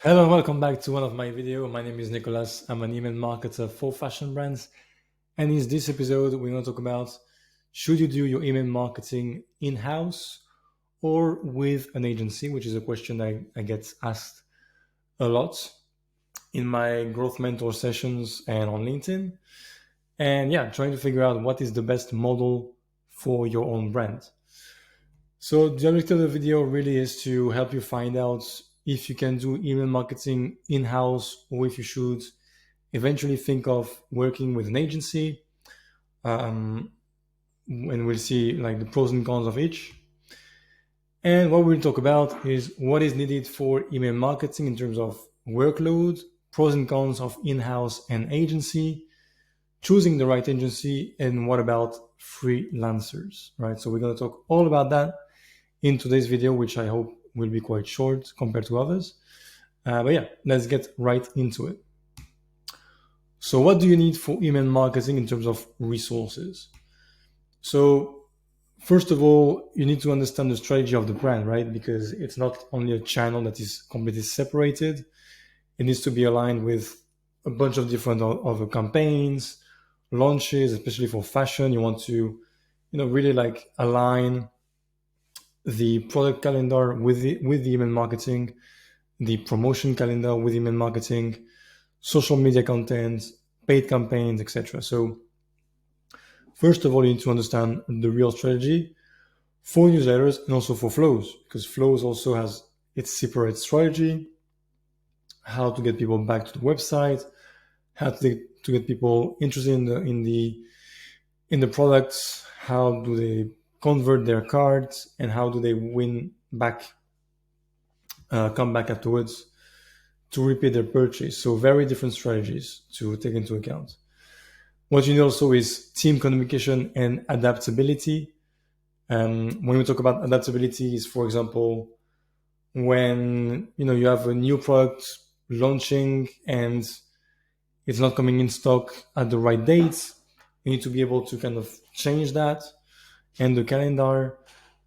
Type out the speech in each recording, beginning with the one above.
Hello and welcome back to one of my videos. My name is Nicolas. I'm an email marketer for fashion brands. And in this episode, we're going to talk about should you do your email marketing in-house or with an agency, which is a question I get asked a lot in my growth mentor sessions and on LinkedIn. And yeah, trying to figure out what is the best model for your own brand. So the objective of the video really is to help you find out if you can do email marketing in-house or if you should eventually think of working with an agency. Um, and we'll see like the pros and cons of each. And what we'll talk about is what is needed for email marketing in terms of workload, pros and cons of in-house and agency, choosing the right agency, and what about freelancers, right? So we're going to talk all about that in today's video, which I hope will be quite short compared to others. But yeah, let's get right into it. So what do you need for email marketing in terms of resources? So first of all, you need to understand the strategy of the brand, right? Because it's not only a channel that is completely separated. It needs to be aligned with a bunch of different other campaigns, launches, especially for fashion. You want to, really like align the product calendar with the email marketing, the promotion calendar with email marketing, social media content, paid campaigns, etc. So first of all, you need to understand the real strategy for newsletters and also for flows, because flows also has its separate strategy, how to get people back to the website, how to get people interested in the products, how do they convert their cards, and how do they win back, come back afterwards to repeat their purchase. So very different strategies to take into account. What you need also is team communication and adaptability. When we talk about adaptability, is for example when you have a new product launching and it's not coming in stock at the right dates. You need to be able to kind of change that and the calendar,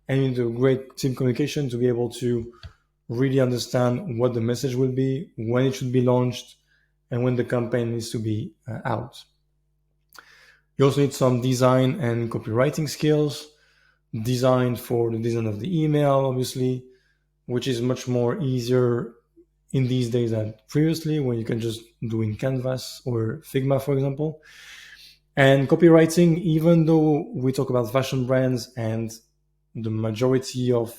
and you need a great team communication to be able to really understand what the message will be, when it should be launched, and when the campaign needs to be out. You also need some design and copywriting skills, design for the design of the email, obviously, which is much more easier in these days than previously when you can just do in Canvas or Figma, for example. And copywriting, even though we talk about fashion brands and the majority of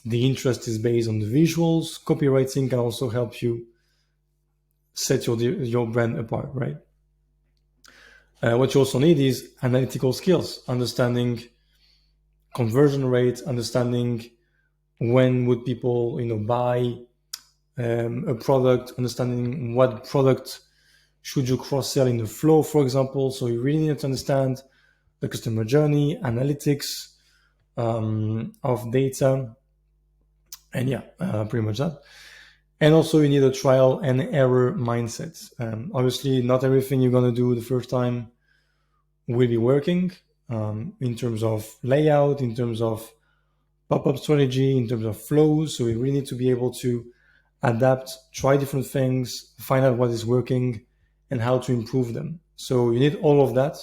the interest is based on the visuals, copywriting can also help you set your brand apart, right? What you also need is analytical skills, understanding conversion rate, understanding when would people buy a product, understanding what product should you cross-sell in the flow, for example. So you really need to understand the customer journey, analytics of data, and yeah, pretty much that. And also you need a trial and error mindset. Obviously, not everything you're going to do the first time will be working in terms of layout, in terms of pop-up strategy, in terms of flows. So we really need to be able to adapt, try different things, find out what is working and how to improve them. So you need all of that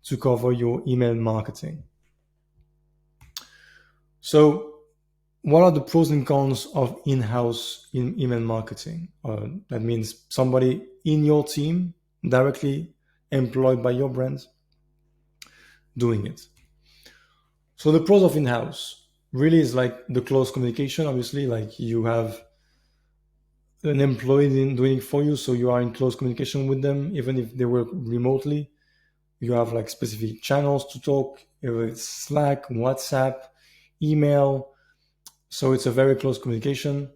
to cover your email marketing. So what are the pros and cons of in-house email marketing? That means somebody in your team directly employed by your brand doing it. So the pros of in-house really is like the close communication. Obviously, like you have an employee doing it for you, so you are in close communication with them, even if they work remotely. You have like specific channels to talk, whether it's Slack, WhatsApp, email. So it's a very close communication.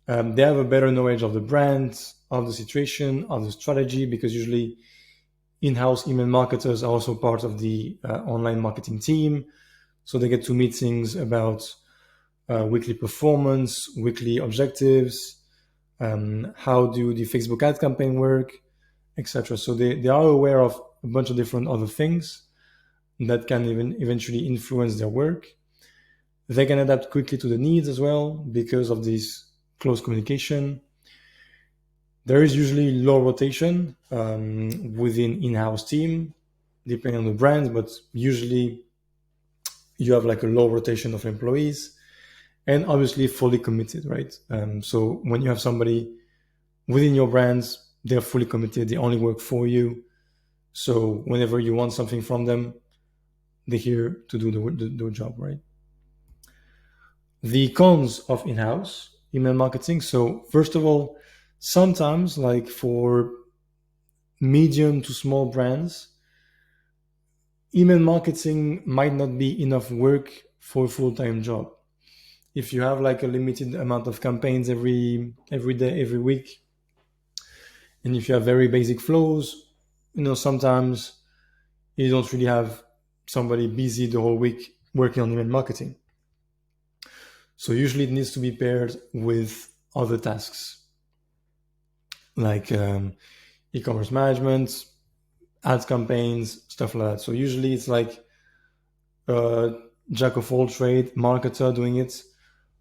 They have a better knowledge of the brand, of the situation, of the strategy, because usually in-house email marketers are also part of the online marketing team. So they get to meetings about weekly performance, weekly objectives, how do the Facebook ad campaign work, etc. So they are aware of a bunch of different other things that can even eventually influence their work. They can adapt quickly to the needs as well because of this close communication. There is usually low rotation within in-house team, depending on the brand, but usually you have like a low rotation of employees, and obviously fully committed, right? So when you have somebody within your brands, they're fully committed, they only work for you. So whenever you want something from them, they're here to do the job, right? The cons of in-house email marketing. So first of all, sometimes like for medium to small brands, email marketing might not be enough work for a full-time job. If you have like a limited amount of campaigns every day, every week, and if you have very basic flows, sometimes you don't really have somebody busy the whole week working on email marketing. So usually it needs to be paired with other tasks like e-commerce management, ads campaigns, stuff like that. So usually it's like a jack of all trade marketer doing it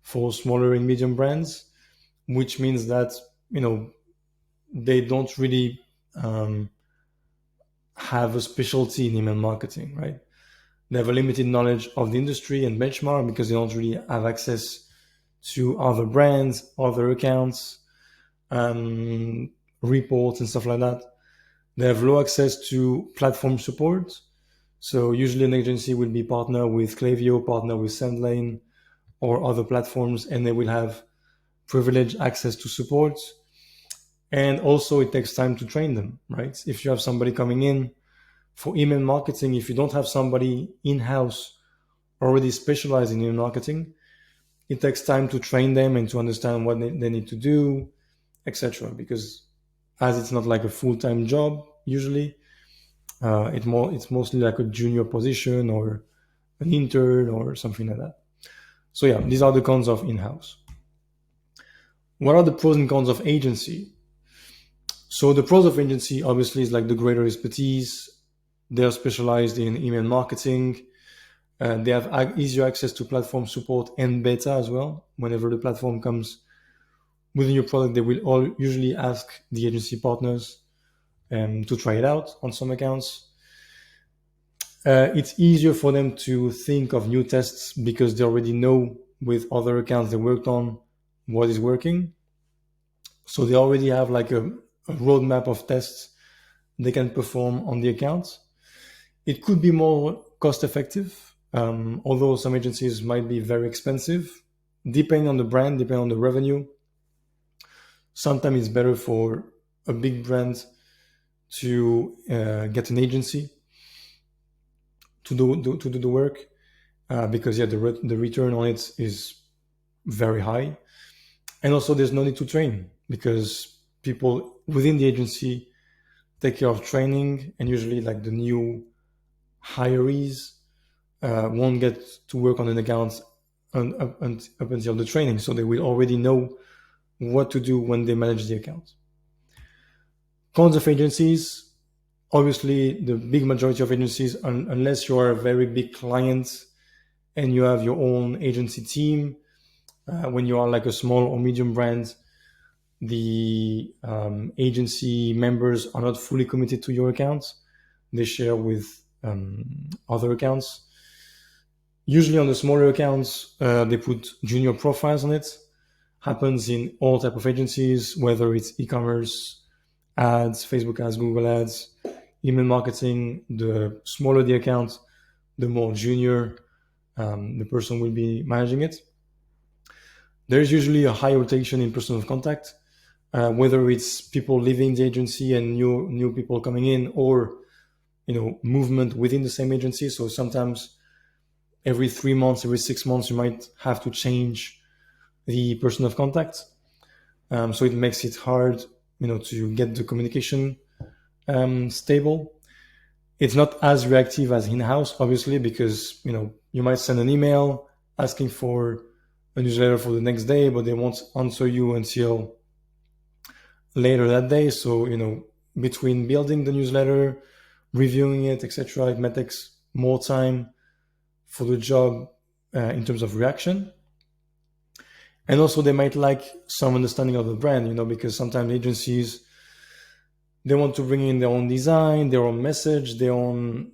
for smaller and medium brands, which means that they don't really have a specialty in email marketing, right? They have a limited knowledge of the industry and benchmark because they don't really have access to other brands, other accounts, reports and stuff like that. They have low access to platform support. So usually an agency will be partner with Klaviyo, partner with SendLane or other platforms, and they will have privileged access to support. And also it takes time to train them, right? If you have somebody coming in for email marketing, if you don't have somebody in-house already specialized in email marketing, it takes time to train them and to understand what they need to do, etc. Because as it's not like a full-time job, usually it's mostly like a junior position or an intern or something like that. So yeah, these are the cons of in-house. What are the pros and cons of agency? So the pros of agency obviously is like the greater expertise. They're specialized in email marketing. They have easier access to platform support and beta as well. Whenever the platform comes with a new product, they will all usually ask the agency partners to try it out on some accounts. It's easier for them to think of new tests because they already know with other accounts they worked on what is working. So they already have like a roadmap of tests they can perform on the account. It could be more cost effective, although some agencies might be very expensive, depending on the brand, depending on the revenue. Sometimes it's better for a big brand to get an agency to do the work because the return on it is very high. And also there's no need to train because people within the agency take care of training, and usually like the new hirees won't get to work on an account up until the training, so they will already know what to do when they manage the account. Cons of agencies, obviously the big majority of agencies, unless you are a very big client and you have your own agency team, when you are like a small or medium brand, the agency members are not fully committed to your account. They share with other accounts. Usually on the smaller accounts, they put junior profiles on it. Happens in all type of agencies, whether it's e-commerce, ads, Facebook ads, Google ads, email marketing. The smaller the account, the more junior the person will be managing it. There's usually a high rotation in person of contact, whether it's people leaving the agency and new people coming in, or movement within the same agency. So sometimes every 3 months, every 6 months, you might have to change the person of contact. So it makes it hard, to get the communication stable. It's not as reactive as in-house, obviously, because you might send an email asking for a newsletter for the next day, but they won't answer you until later that day. So between building the newsletter, reviewing it, etc., it might take more time for the job in terms of reaction. And also they might like some understanding of the brand, because sometimes agencies, they want to bring in their own design, their own message, their own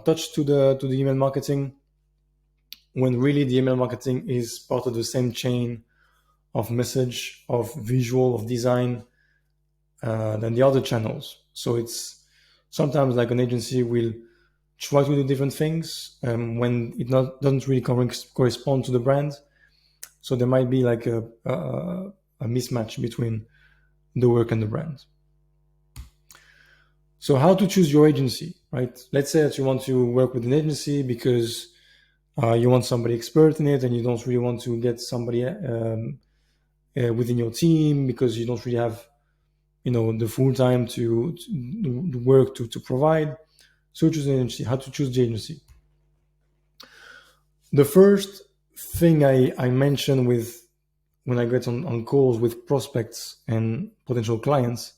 touch to the email marketing, when really the email marketing is part of the same chain of message, of visual, of design, than the other channels. So it's sometimes like an agency will try to do different things when it doesn't really correspond to the brand. So there might be like a mismatch between the work and the brand. So how to choose your agency, right? Let's say that you want to work with an agency because you want somebody expert in it, and you don't really want to get somebody within your team because you don't really have the full time to work to provide. So choose an agency. How to choose the agency? The first thing I mention when I get on calls with prospects and potential clients,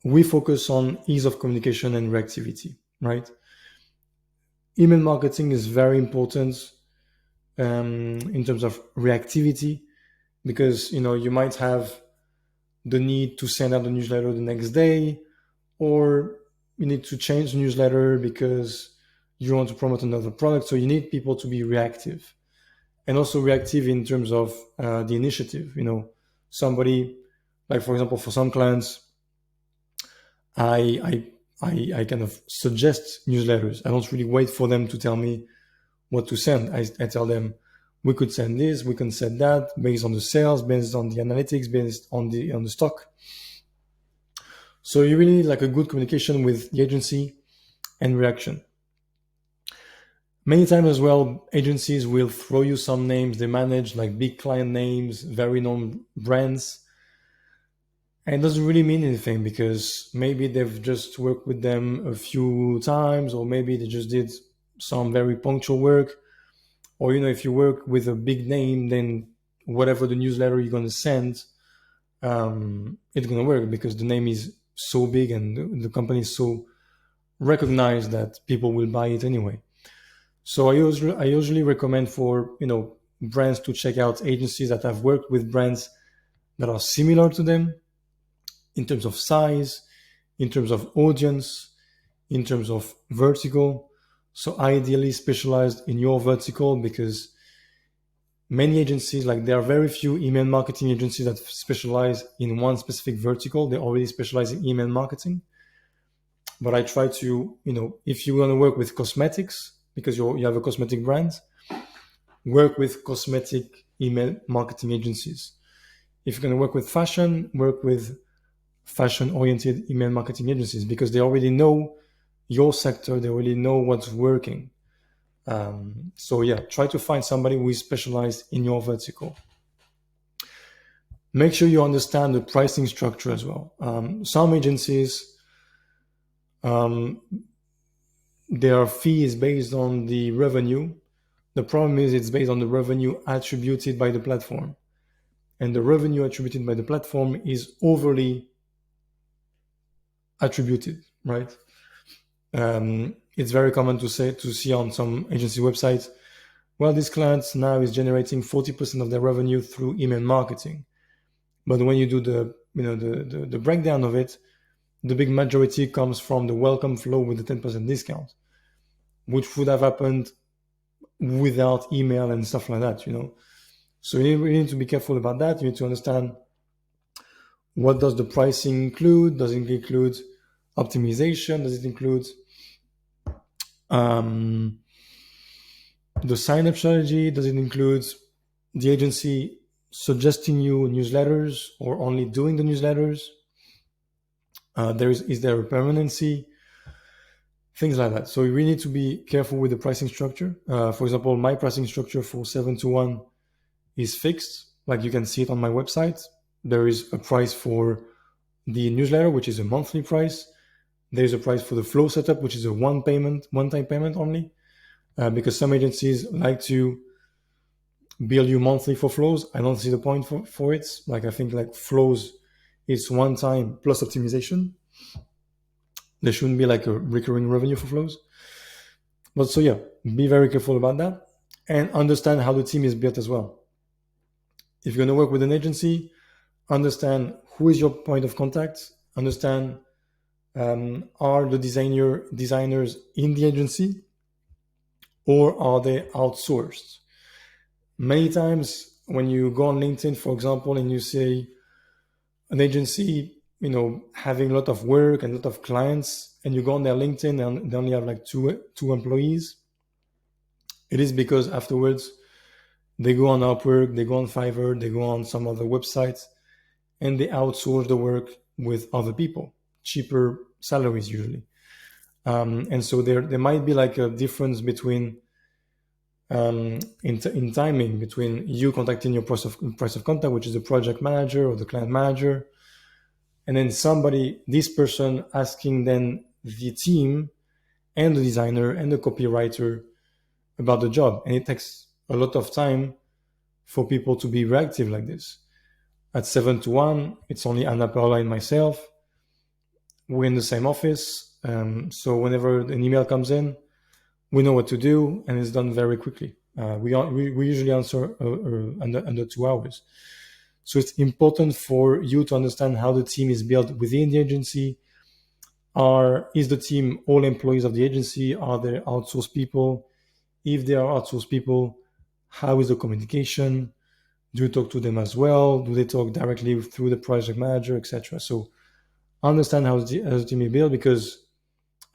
we focus on ease of communication and reactivity, right? Email marketing is very important in terms of reactivity, because you might have the need to send out the newsletter the next day, or you need to change the newsletter because you want to promote another product. So you need people to be reactive, and also reactive in terms of the initiative. Somebody, like for example, for some clients, I kind of suggest newsletters. I don't really wait for them to tell me what to send. I tell them, we could send this, we can send that, based on the sales, based on the analytics, based on the stock. So you really need like a good communication with the agency and reaction. Many times as well, agencies will throw you some names. They manage like big client names, very known brands. And it doesn't really mean anything, because maybe they've just worked with them a few times, or maybe they just did some very punctual work. Or, if you work with a big name, then whatever the newsletter you're going to send, it's going to work, because the name is so big and the company is so recognized that people will buy it anyway. So I usually recommend for, brands to check out agencies that have worked with brands that are similar to them in terms of size, in terms of audience, in terms of vertical. So ideally specialized in your vertical, because many agencies, like there are very few email marketing agencies that specialize in one specific vertical. They already specialize in email marketing. But I try to, if you want to work with cosmetics, because you have a cosmetic brand, work with cosmetic email marketing agencies. If you're going to work with fashion, work with fashion-oriented email marketing agencies, because they already know your sector, they already know what's working. So yeah, try to find somebody who is specialized in your vertical. Make sure you understand the pricing structure as well. Some agencies, their fee is based on the revenue. The problem is it's based on the revenue attributed by the platform. And the revenue attributed by the platform is overly attributed, right? It's very common to see on some agency websites, well, this client now is generating 40% of their revenue through email marketing. But when you do the breakdown of it, the big majority comes from the welcome flow with the 10% discount, which would have happened without email and stuff like that, So you need to be careful about that. You need to understand, what does the pricing include? Does it include optimization? Does it include the sign-up strategy? Does it include the agency suggesting you newsletters, or only doing the newsletters? Is there a permanency? Things like that. So you really need to be careful with the pricing structure. For example, my pricing structure for 7-to-1 is fixed. Like you can see it on my website. There is a price for the newsletter, which is a monthly price. There's a price for the flow setup, which is a one-time payment only. Because some agencies like to bill you monthly for flows. I don't see the point for it. Like I think like flows, it's one time plus optimization. There shouldn't be like a recurring revenue for flows. But so yeah, be very careful about that. and understand how the team is built as well. If you're going to work with an agency, understand who is your point of contact, understand are the designers in the agency or are they outsourced? Many times when you go on LinkedIn, for example, and you say an agency, having a lot of work and a lot of clients, and you go on their LinkedIn and they only have like two employees, it is because afterwards they go on Upwork, they go on Fiverr, they go on some other websites, and they outsource the work with other people, cheaper salaries usually. And so there might be like a difference between in timing between you contacting your point of contact, which is the project manager or the client manager, and then this person asking then the team and the designer and the copywriter about the job. And it takes a lot of time for people to be reactive like this. At 7 to 1, it's only Anna Paula and myself. We're in the same office. So whenever an email comes in, we know what to do, and it's done very quickly. We usually answer under 2 hours. So it's important for you to understand how the team is built within the agency. Is the team all employees of the agency? Are there outsourced people? If there are outsourced people, how is the communication? Do you talk to them as well? Do they talk directly through the project manager, etc.? So understand how the team is built, because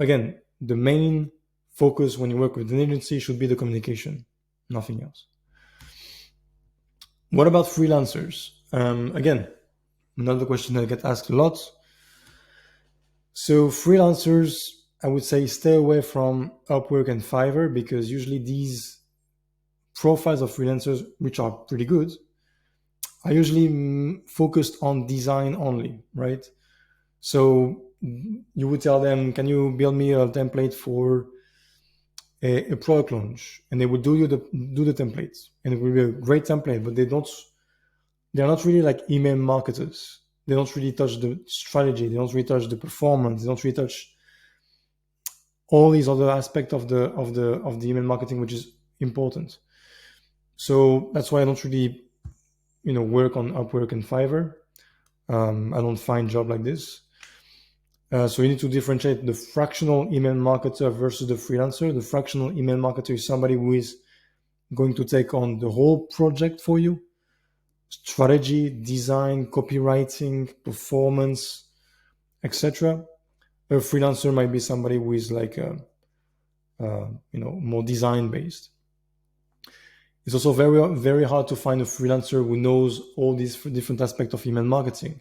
again, the main focus when you work with an agency should be the communication, nothing else. What about freelancers? Again, another question that I get asked a lot. So freelancers, I would say stay away from Upwork and Fiverr, because usually these profiles of freelancers, which are pretty good, are usually focused on design only, right? So you would tell them, can you build me a template for a product launch? And they will do the templates, and it will be a great template, but they're not really like email marketers. They don't really touch the strategy. They don't really touch the performance. They don't really touch all these other aspects of the email marketing, which is important. So that's why I don't really, work on Upwork and Fiverr. I don't find job like this. So you need to differentiate the fractional email marketer versus the freelancer. The fractional email marketer is somebody who is going to take on the whole project for you: strategy, design, copywriting, performance, etc. A freelancer might be somebody who is like more design based. It's also very, very hard to find a freelancer who knows all these different aspects of email marketing.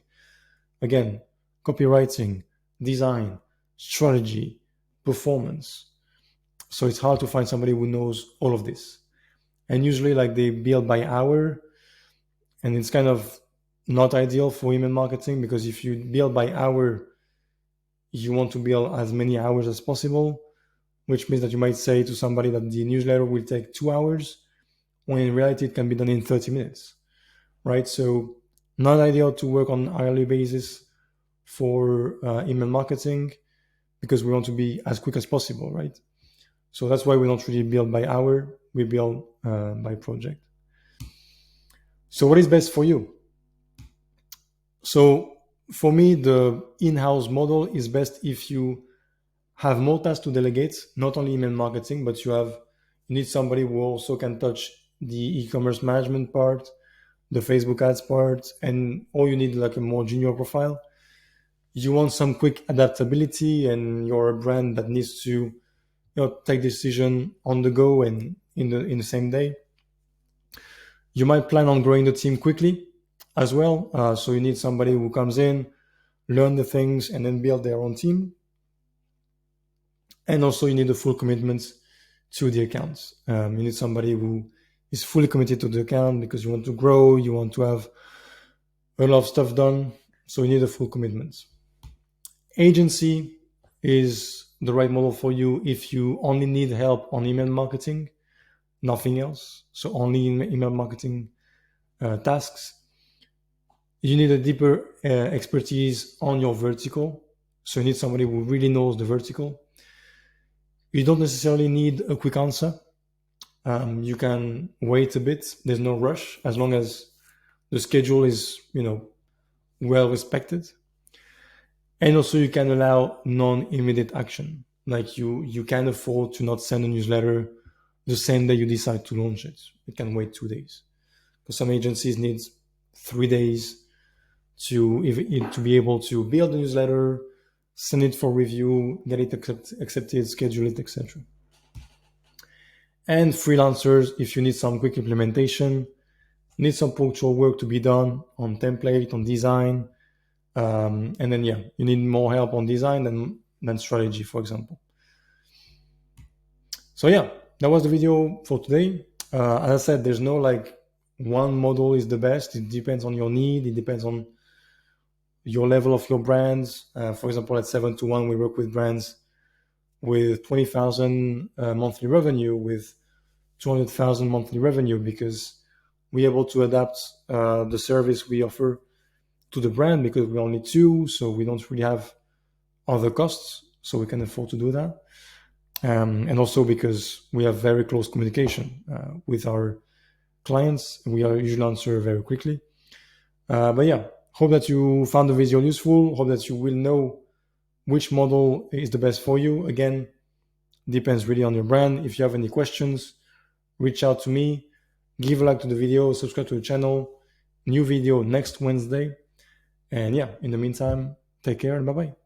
Again, copywriting, design, strategy, performance. So it's hard to find somebody who knows all of this. And usually like they bill by hour, and it's kind of not ideal for email marketing, because if you bill by hour, you want to bill as many hours as possible, which means that you might say to somebody that the newsletter will take 2 hours, when in reality it can be done in 30 minutes, right? So not ideal to work on an hourly basis for email marketing, because we want to be as quick as possible, right? So that's why we don't really bill by hour, we bill by project. So what is best for you? So for me, the in-house model is best if you have more tasks to delegate, not only email marketing, but you need somebody who also can touch the e-commerce management part, the Facebook ads part, or you need like a more junior profile. You want some quick adaptability, and you're a brand that needs to take decision on the go and in the same day. You might plan on growing the team quickly as well. So you need somebody who comes in, learn the things, and then build their own team. And also you need a full commitment to the accounts. You need somebody who is fully committed to the account, because you want to grow, you want to have a lot of stuff done. So you need a full commitment. Agency is the right model for you if you only need help on email marketing, nothing else. So only email marketing tasks. You need a deeper expertise on your vertical. So you need somebody who really knows the vertical. You don't necessarily need a quick answer. You can wait a bit. There's no rush as long as the schedule is, well respected. And also you can allow non-immediate action. Like you can afford to not send a newsletter the same day you decide to launch it. You can wait 2 days. Because some agencies need 3 days to be able to build a newsletter, send it for review, get it accepted, schedule it, etc. And freelancers, if you need some quick implementation, need some punctual work to be done on template, on design, and then you need more help on design than strategy, for example. So that was the video for today. As I said, there's no one model is the best. It depends on your need. It depends on your level of your brands. For example, at 721, we work with brands with 20,000 monthly revenue, with 200,000 monthly revenue, because we're able to adapt the service we offer to the brand, because we're only two, so we don't really have other costs, so we can afford to do that. And also because we have very close communication with our clients, we are usually answer very quickly. But hope that you found the video useful. Hope that you will know which model is the best for you. Again, depends really on your brand. If you have any questions, reach out to me, give a like to the video, subscribe to the channel. New video next Wednesday. And in the meantime, take care and bye-bye.